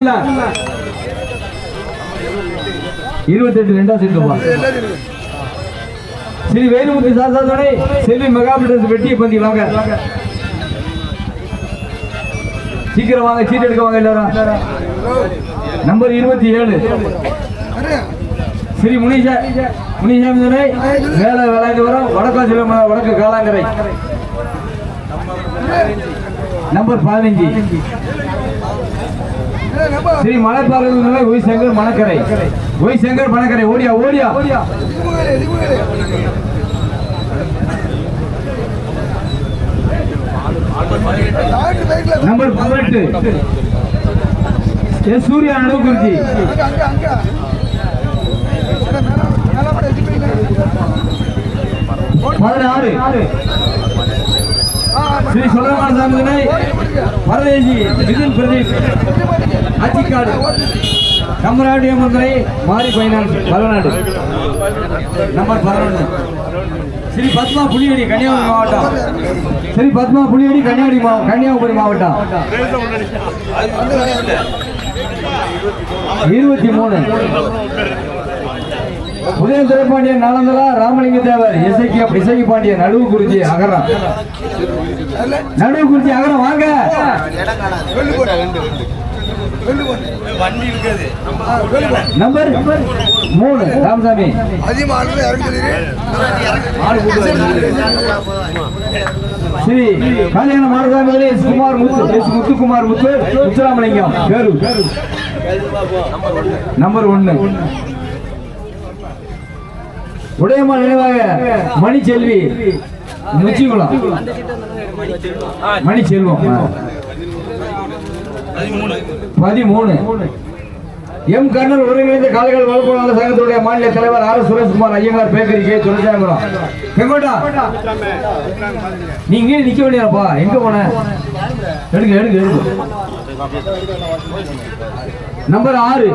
28 ரெண்டாவது செட்டுப்பா. ஸ்ரீ வேலுமுத்து சாசாதுணை செல்வி மெகாபிடஸ் வெட்டியை பந்தி வாங்க. சீக்கிரம் வாங்க, சீட் எடுக்க வாங்க எல்லாரும். நம்பர் 27 ஸ்ரீ முனிசாமி துணை வேலை வேளாண்டு வரும் வடக்காசி வடக்கு காலாங்கரை. நம்பர் 15 ஸ்ரீ மலைப்பாறை ஒய்சங்கர் மணக்கரை. ஒய்சங்கர் மணக்கரை. ஓடியா ஓடியா. Number 18 S Surya Naduvakurichi. 16 ஸ்ரீ சுலைமான் சாமி பரதேசி மிதுன் பிரதீப் ஆச்சிக்காடு. கமராடி அமர்ந்தனை மாரி பைனான்ஸ் பலநாடு. நம்பர் 11 ஸ்ரீ பத்மா புலியடி கன்னியாகுமரி மாவட்டம். ஸ்ரீ பத்மா புலியடி கன்னியாகுமரி மாவட்டம். 23 உதய திரைப்பாண்டியன் நாளந்தலா ராமலிங்க தேவர் இசைக்கு பாண்டியன் நடுவுக்குறிச்சி அகரம். நடுவுக்குறிச்சி அகரம் வாங்க. நம்பர் 3 ராமசாமி. ஸ்ரீ கல்யாண மாரசாமி முத்துக்குமார் முத்துராமலிங்கம் பேரு. நம்பர் 1 உடையம்மா நினைவாக மணிச்செல்வி நொச்சிக்குளம். மணிச்செல்வம். 13 எம் கண்ணன் ஒருங்கிணைந்த காலைகள் வளர்ப்பு சங்கத்துடைய மாநில தலைவர் R Sureshkumar Iyengar bakery K Thulasiyankulam. Sengotta நீங்க நிக்க வேண்டியப்பா. எங்க போன எடுங்க. Number 6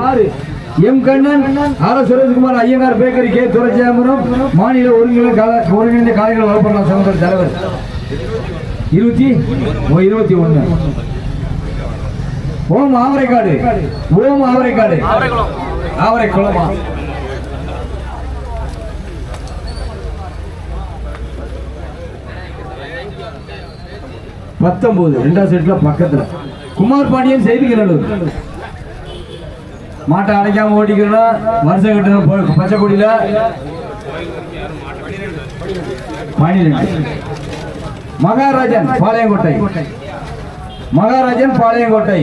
M Kannan R Sureshkumar Iyengar bakery K Thulasiyankulam மாநில ஒருங்கிணைந்த காலைகள் வளர்ப்பு சங்கத்துடைய தலைவர். 21 ஓம் ஆவரைக்காடு. ஆவரைக்குளமா. 19 ரெண்டாவது செட்ல பக்கத்துல குமார் பாண்டியன் செய்திகளூர். மாட்டை அடைக்காம ஓட்டிக்கிறோம். வருஷம் கட்டணும் பச்சை கொடியில. 12 மகாராஜன் பாளையங்கோட்டை.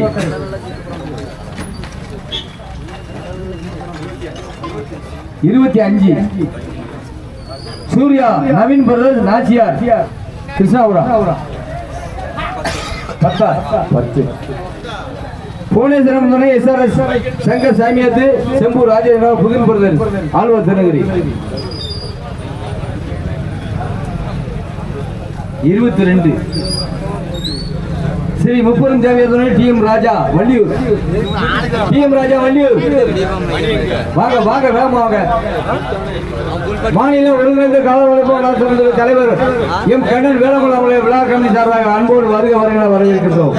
25 சூர்யா நவீன் பிரதர்ஸ் நாச்சியார் கிருஷ்ணாபுரம். 10 புவனேஸ்வரம் துணை SRS சங்கர் சாமியாத்து செம்பூர் ராஜேந்திர புதின் பிரதர்ஸ் ஆழ்வார் திருநகரி. 22 ஸ்ரீ முப்பெரும் தேவையான TM ராஜா வள்ளியூர். வாங்க வேகமாக. மாநில ஒருங்கிணைந்த கால வளர்ப்பு தலைவர் எம் கண்ணன் வேளங்குளம் விழா கமிட்டி சார்பாக அன்போடு வருக வரவேற்கிறோம்.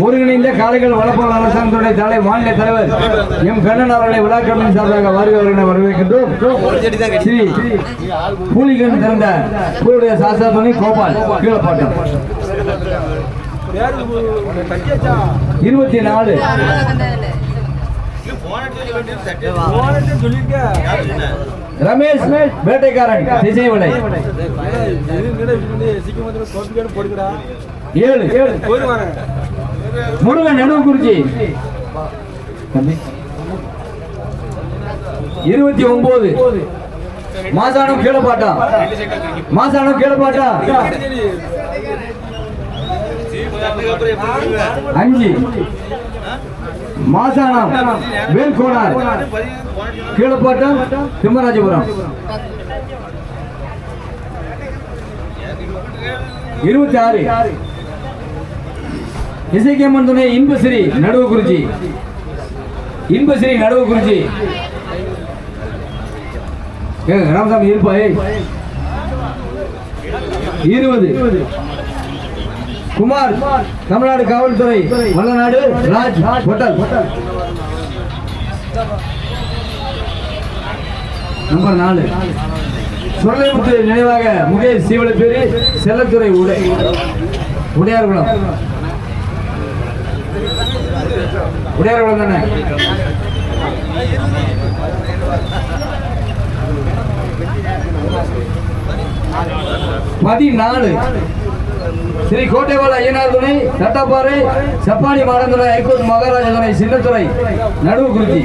ஒருங்கிணைந்த காலைகள் வளர்ப்பு நலசங்கத்துடைய மாநில தலைவர் எம் கண்ணன் அவர்களை விழா கமிட்டி சார்பாக வருக வரவேற்கின்றோம். ஸ்ரீ பூலிகன் திறந்த பூருடைய சாஸ்திரத்துணை கோபால் கீழப்பாட்டம். 24 ரமேஷ் வேட்டைக்காரன் திசைவடை. 7 முருகன் நடுவுக்குறிச்சி. 29 மாசானம் கீழப்பாட்டா. 5 மாசானம் வேல்கோனார் கீழப்பாட்டம் திம்மராஜபுரம். 26 இசைக்கம்மன் துணை இன்பஸ்ரீ நடுவுக்குறிச்சி. ராமசாமி இருப்பாய். 20 குமார் தமிழ்நாடு காவல்துறை வல்லநாடு ராஜ் ஹோட்டல் நம்பர் 4 சொல்லைமுத்து நினைவாக முகேஷ் சீவலப்பேரி செல்லத்துறை உடையார்குளம் தானே. பதினாலு ஸ்ரீ கோட்டைவாள் ஐயனார் துணை தட்டாப்பாறை சப்பானி மாடந்துறை ஹைகோர்ட் மகாராஜா துணை சின்னத்துறை நடுவு குறிச்சி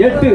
8